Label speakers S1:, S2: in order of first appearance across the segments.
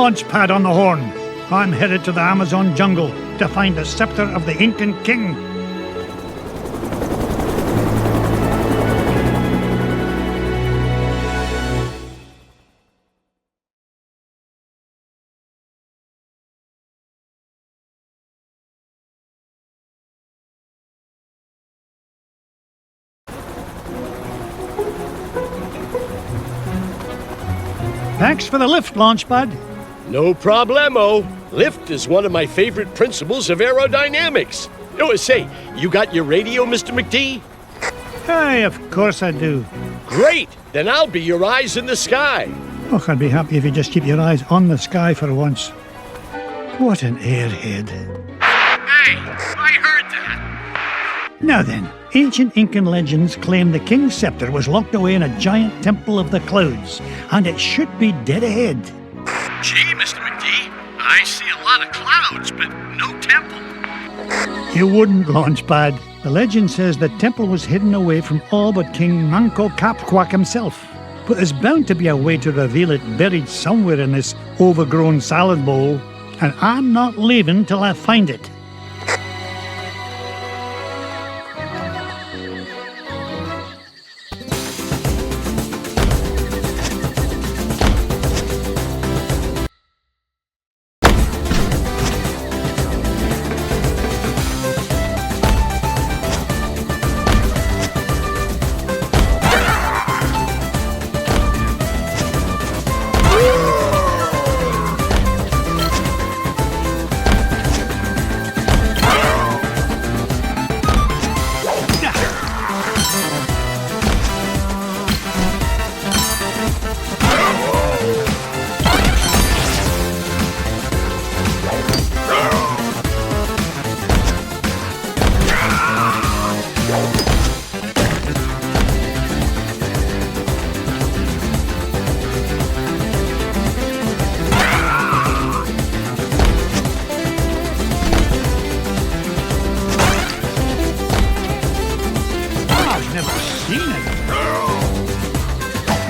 S1: launch pad on the horn. I'm headed to the Amazon jungle to find the scepter of the Incan king. Thanks for the lift, Launchpad.
S2: No problemo. Lift is one of my favorite principles of aerodynamics. Oh, say, you got your radio, Mr. McD?
S1: Aye, of course I do.
S2: Great! Then I'll be your eyes in the sky.
S1: Oh, I'd be happy if you just keep your eyes on the sky for once. What an airhead.
S2: Hey, I heard that.
S1: Now then, ancient Incan legends claim the king's scepter was locked away in a giant temple of the clouds, and it should be dead ahead.
S2: Gee, Mr. McD, I see a lot of clouds, but no temple.
S1: You wouldn't, Launchpad. The legend says the temple was hidden away from all but King Manco Capquack himself. But there's bound to be a way to reveal it buried somewhere in this overgrown salad bowl, and I'm not leaving till I find it.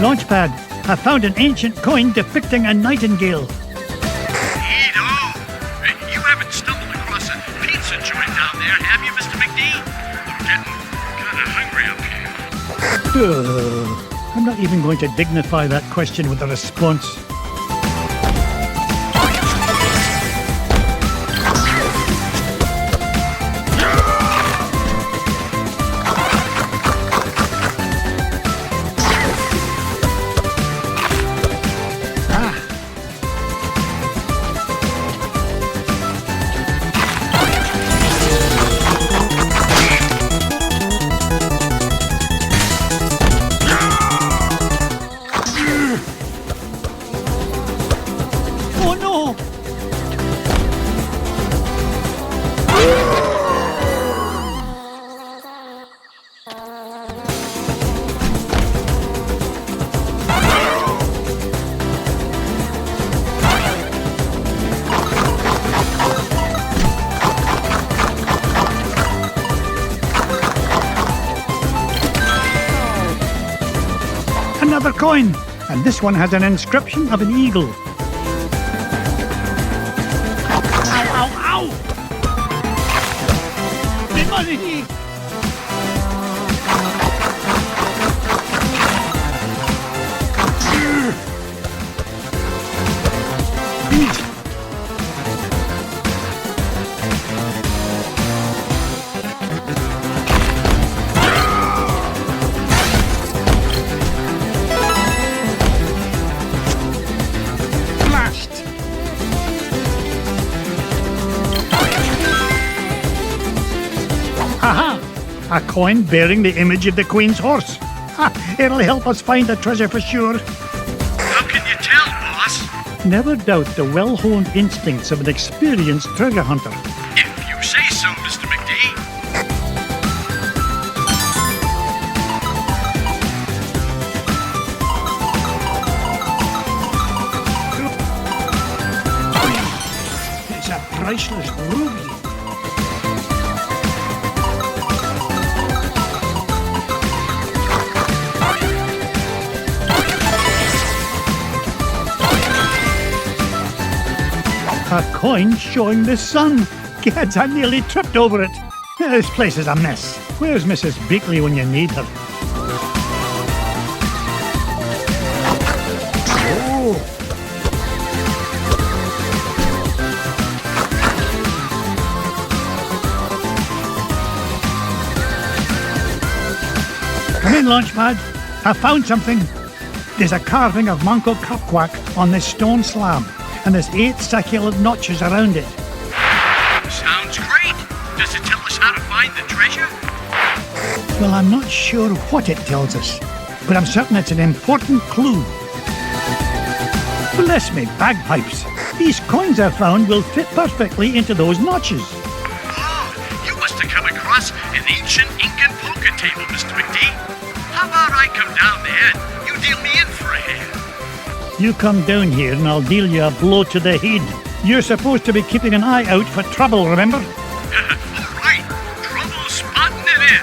S1: Launchpad, I found an ancient coin depicting a nightingale.
S2: Neato! You haven't stumbled across a pizza joint down there, have you, Mr. McD? I'm getting kind of hungry up here.
S1: I'm not even going to dignify that question with a response. Another coin, and this one has an inscription of an eagle. Ow, ow, ow! The money! Aha! A coin bearing the image of the Queen's horse. Ha! It'll help us find the treasure for sure.
S2: How can you tell, boss?
S1: Never doubt the well-honed instincts of an experienced treasure hunter.
S2: If you say so, Mr. McD.
S1: It's a priceless ruby. coin showing the sun. Gads, I nearly tripped over it. This place is a mess. Where's Mrs. Beakley when you need her? Oh. Come in, Launchpad. I found something. There's a carving of Manco Cupquack on this stone slab, and there's 8 succulent notches around it.
S2: Sounds great. Does it tell us how to find the treasure?
S1: Well, I'm not sure what it tells us, but I'm certain it's an important clue. Bless me bagpipes. These coins I found will fit perfectly into those notches.
S2: Oh, you must have come across an ancient Incan poker table, Mr. McD. How about I come down there and you deal me in for a hand?
S1: You come down here and I'll deal you a blow to the head. You're supposed to be keeping an eye out for trouble, remember?
S2: All right, trouble spotting it is.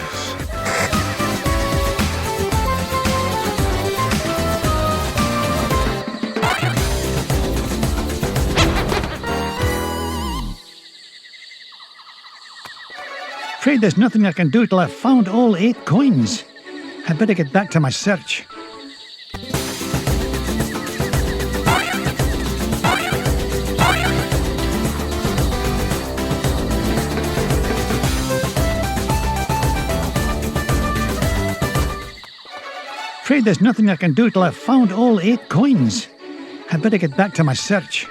S1: Afraid there's nothing I can do till I've found all 8 coins. I'd better get back to my search. Afraid there's nothing I can do till I've found all 8 coins. I'd better get back to my search.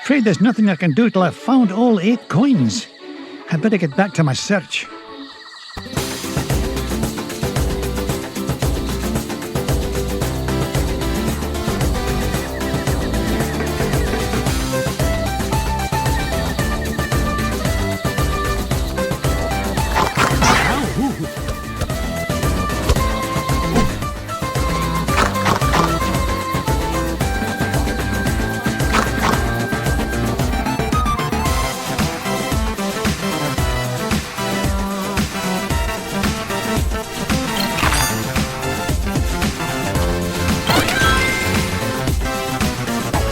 S1: Afraid there's nothing I can do till I've found all 8 coins. I'd better get back to my search.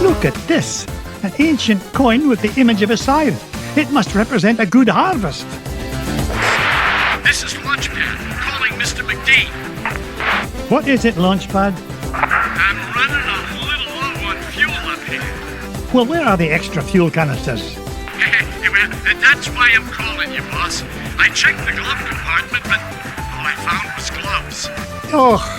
S1: Look at this! An ancient coin with the image of a scythe. It must represent a good harvest.
S2: This is Launchpad calling Mr. McD.
S1: What is it, Launchpad?
S2: I'm running a little low on fuel up here.
S1: Well, where are the extra fuel canisters?
S2: Well, that's why I'm calling you, boss. I checked the glove compartment, but all I found was gloves.
S1: Oh,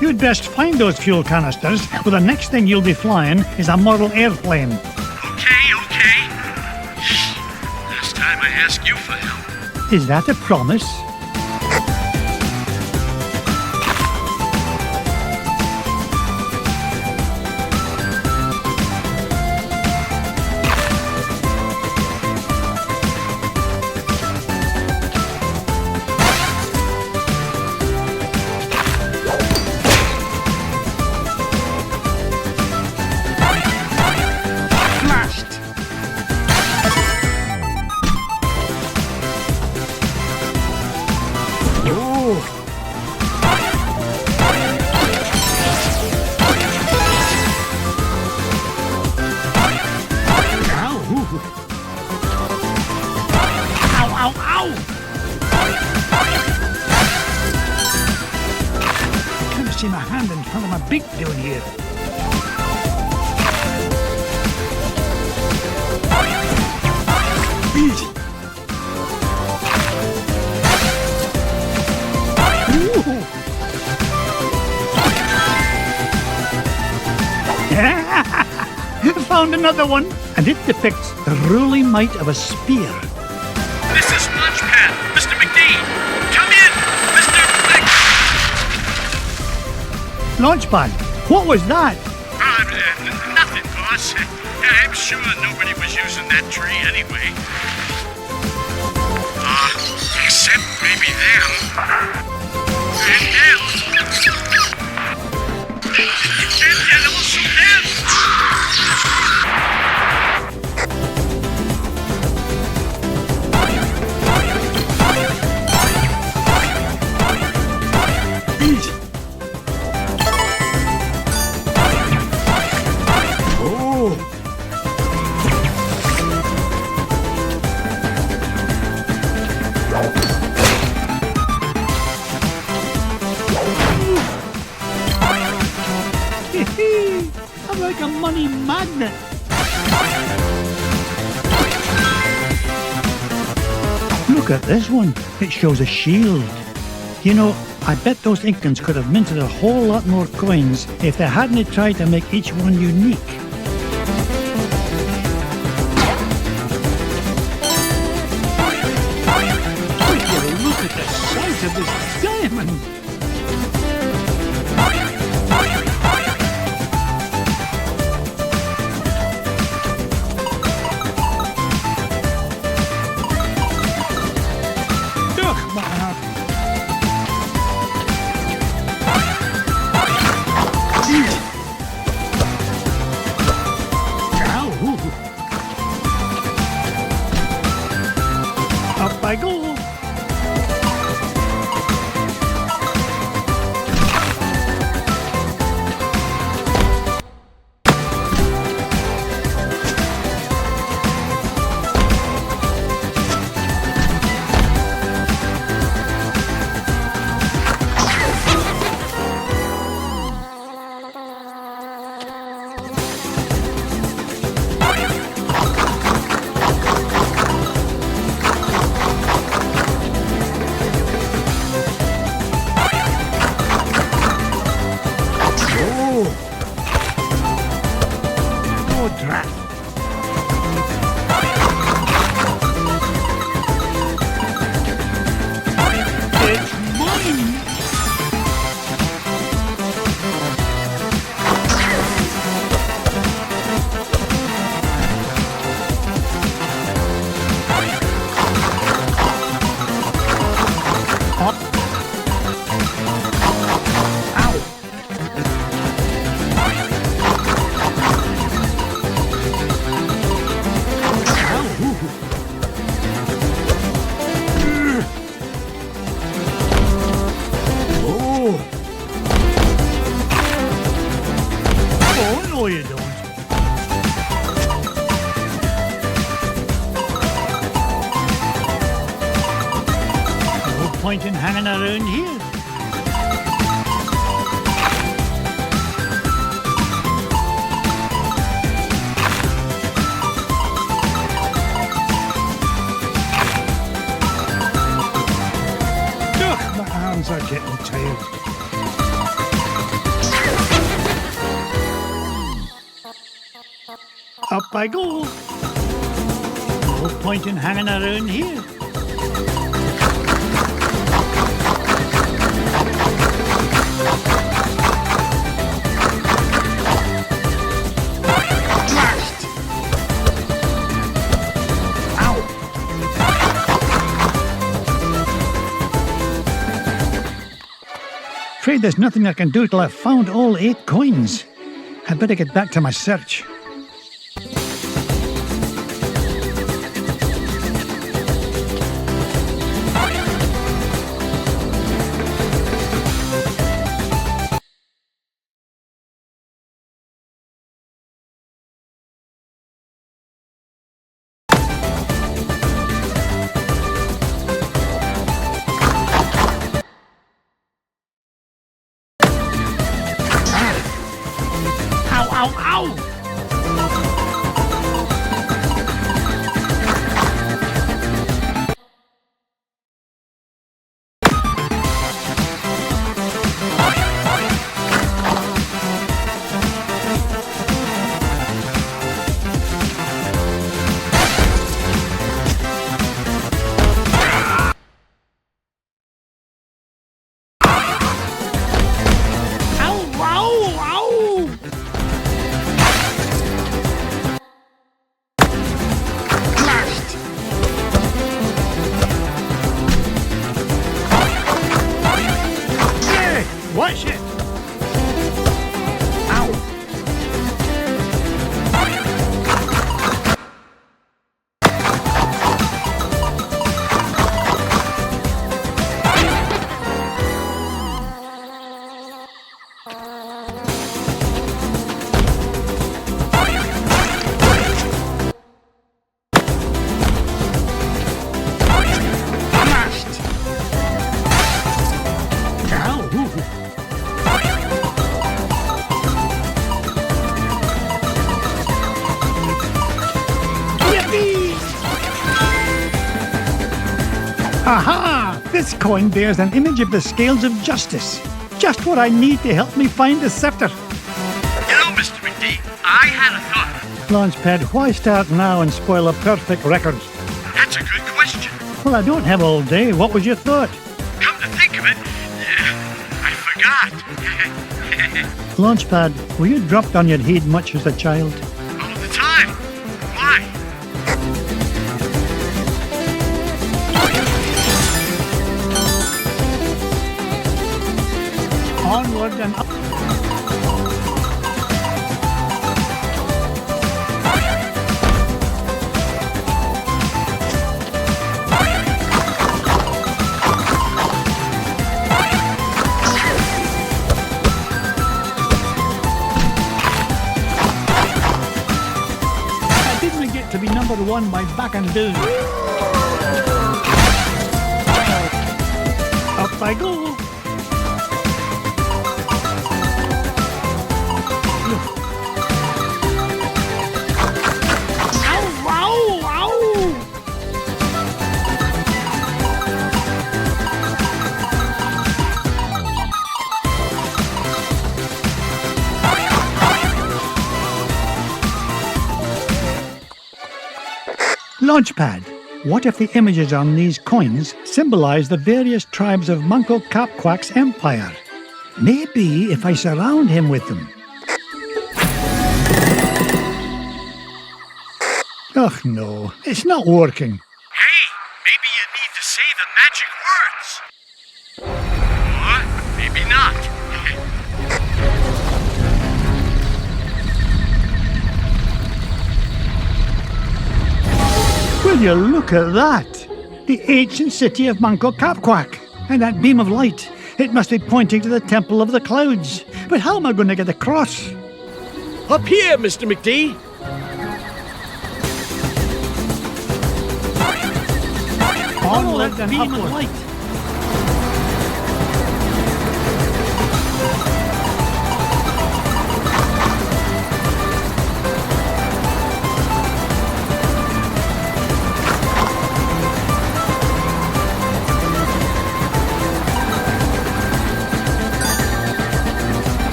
S1: you'd best find those fuel canisters, or the next thing you'll be flying is a model airplane.
S2: Okay. Last time I asked you for help.
S1: Is that a promise? See my hand in front of my beak down here. Easy. Found another one, and it depicts the ruling might of a spear.
S2: This is Launchpad, Mr. McD. Come in, Mr.
S1: Launchpad, what was that?
S2: Nothing, boss. I'm sure nobody was using that tree anyway. Except maybe them. Tails. And also Tails.
S1: I'm like a money magnet. Look at this one. It shows a shield. You know, I bet those Incans could have minted a whole lot more coins if they hadn't tried to make each one unique. Look at the size of this diamond. Up I go. No, you don't. No point in hanging around here. Ugh, my arms are getting tired. Up I go. No point in hanging around here. Blast! Ow! Afraid there's nothing I can do till I've found all 8 coins. I'd better get back to my search. Ow, ow! Aha! This coin bears an image of the scales of justice. Just what I need to help me find the scepter.
S2: You know, Mr. McD, I had a thought.
S1: Launchpad, why start now and spoil a perfect record?
S2: That's a good question.
S1: Well, I don't have all day. What was your thought?
S2: Come to think of it, I forgot.
S1: Launchpad, were you dropped on your head much as a child?
S2: All the time. Why?
S1: Onward and up. I didn't get to be number one by back and do. Up I go. Launchpad, what if the images on these coins symbolize the various tribes of Manco Capquack's empire? Maybe if I surround him with them. Oh no, it's not working.
S2: Hey, maybe you need to say the magic words. Or maybe not.
S1: Will you look at that? The ancient city of Manco Capquack. And that beam of light. It must be pointing to the Temple of the Clouds. But how am I going to get across?
S3: Up here, Mr. McD.
S1: Onward and beam of light.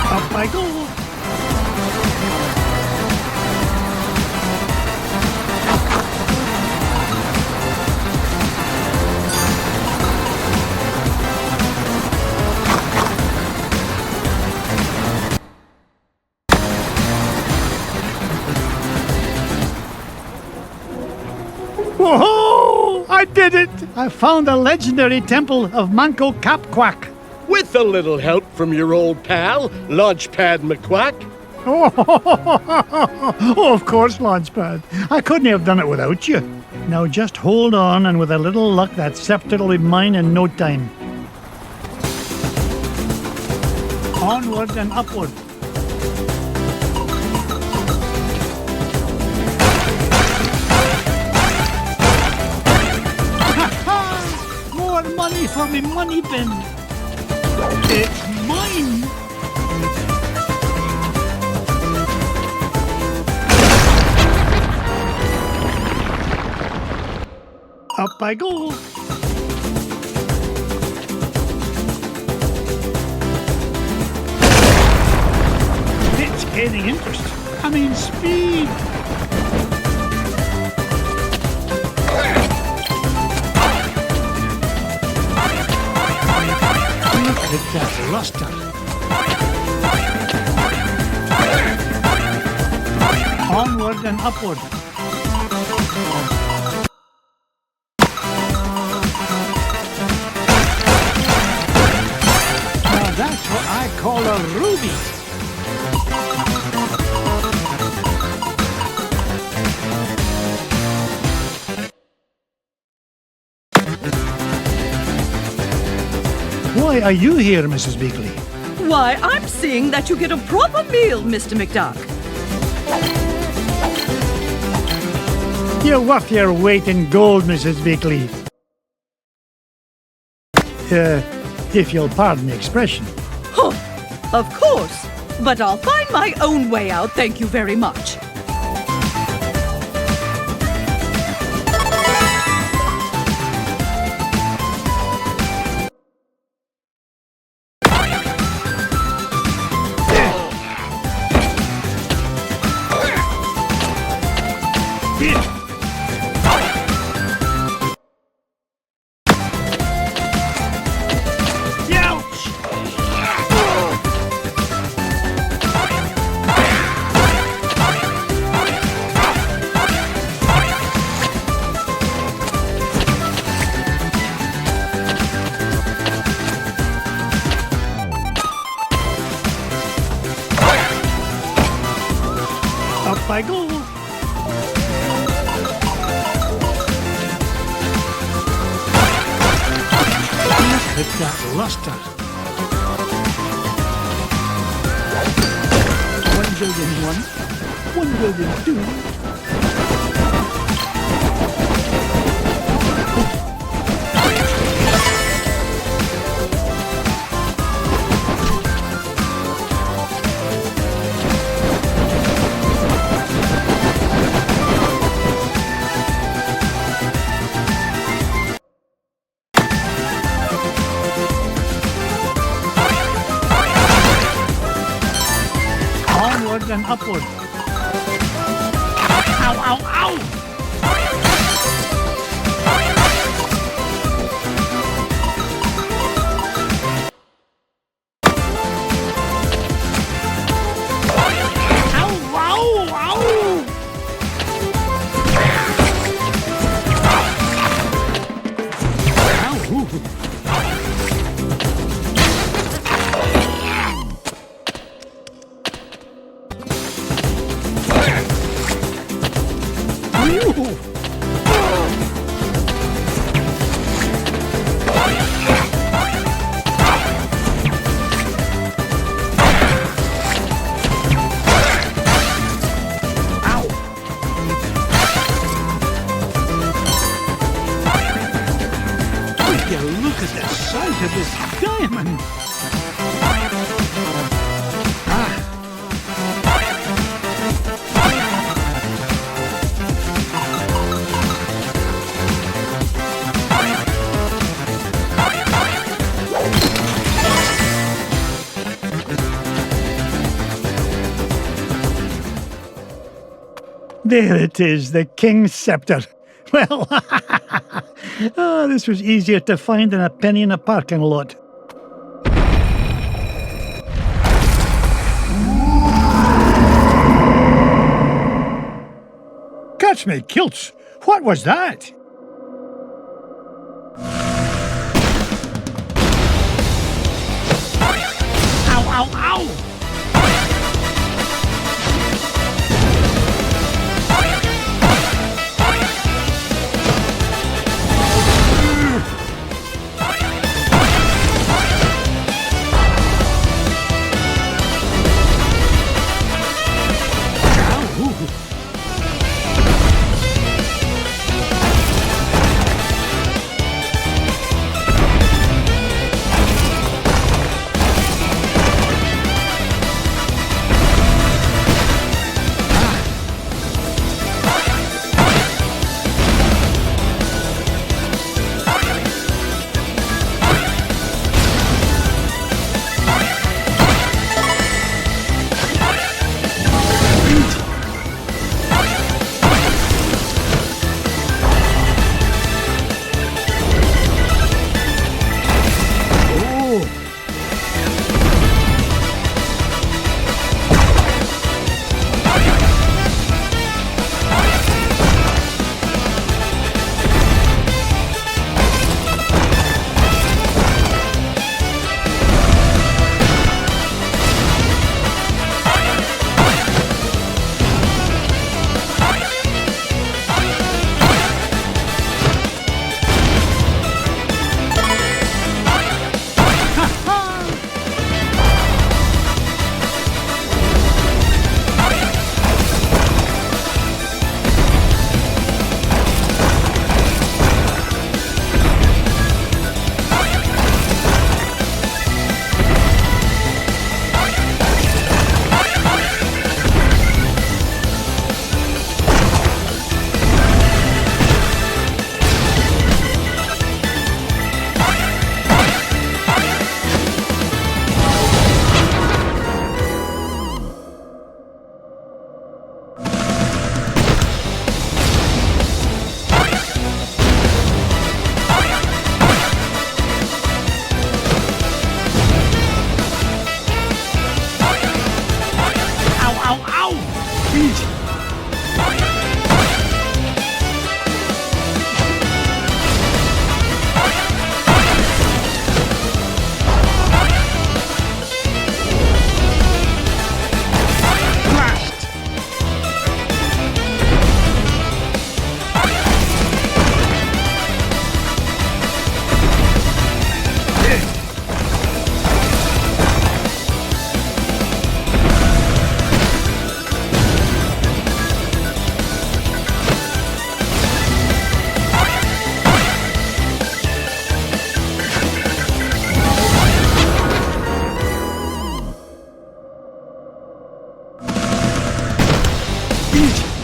S1: Up I go. Whoa! I did it! I found the legendary temple of Manco Capquack.
S3: With a little help from your old pal, Launchpad McQuack.
S1: Oh, of course, Launchpad. I couldn't have done it without you. Now just hold on, and with a little luck, that scepter will be mine in no time. Onward and upward. Ha-ha! More money for me money bin. It's mine. Up I go. It's gaining interest. I mean speed. Look at that luster. Onward and upward. That's what I call a ruby. Why are you here, Mrs. Beakley?
S4: Why, I'm seeing that you get a proper meal, Mr. McDuck.
S1: You're worth your weight in gold, Mrs. Beakley. If you'll pardon the expression.
S4: Huh, of course. But I'll find my own way out, thank you very much.
S1: I go. Look at that luster. 1 building 1, 1 building 2. Onward and upward. Ow, ow, ow! Ow, ow, ow! Look at the size of this diamond! There it is, the King's Scepter. Well, oh, this was easier to find than a penny in a parking lot. Catch me kilts! What was that? Ow, ow, ow! speed.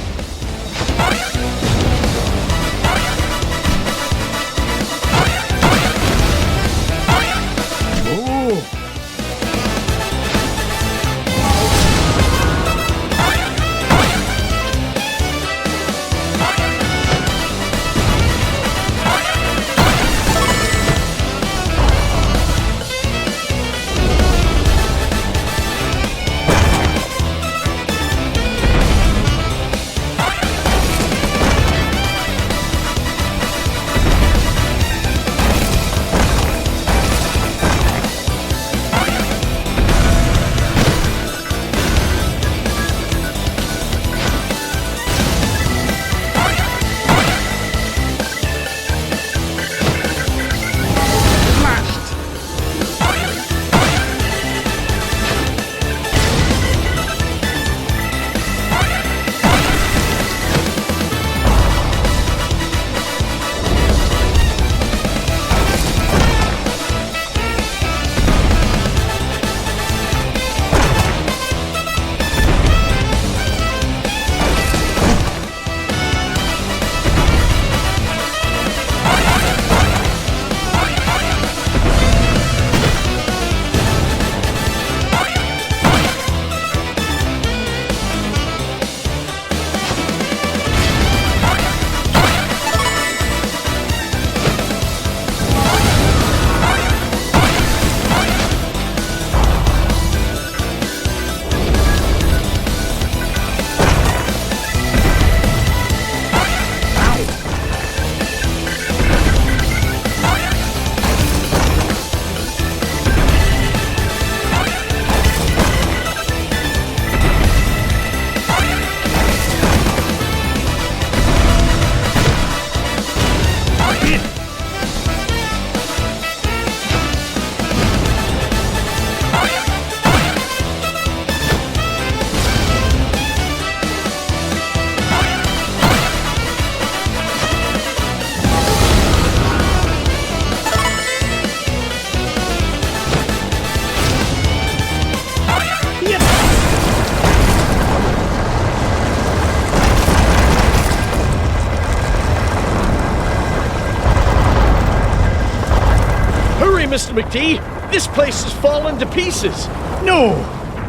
S3: Mr. McD. This place has fallen to pieces.
S1: No,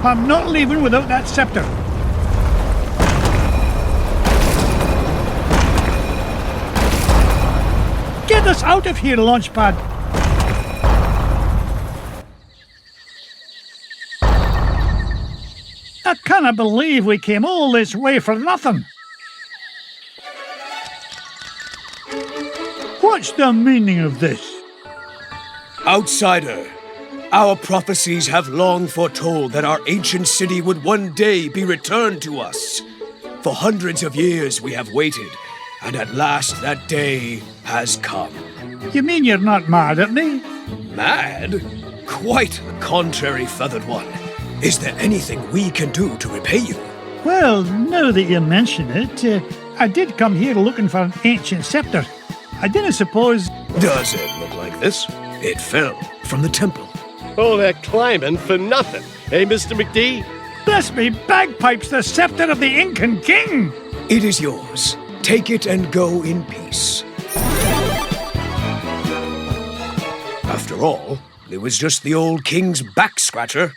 S1: I'm not leaving without that scepter. Get us out of here, Launchpad. I cannot believe we came all this way for nothing. What's the meaning of this?
S5: Outsider, our prophecies have long foretold that our ancient city would one day be returned to us. For hundreds of years we have waited, and at last that day has come.
S1: You mean you're not mad at me?
S5: Mad? Quite the contrary, Feathered One. Is there anything we can do to repay you?
S1: Well, now that you mention it, I did come here looking for an ancient scepter. I didn't suppose...
S5: Does it look like this? It fell from the temple.
S3: All that climbing for nothing, eh, Mr. McD?
S1: Bless me bagpipes, the scepter of the Incan king!
S5: It is yours. Take it and go in peace. After all, it was just the old king's back scratcher.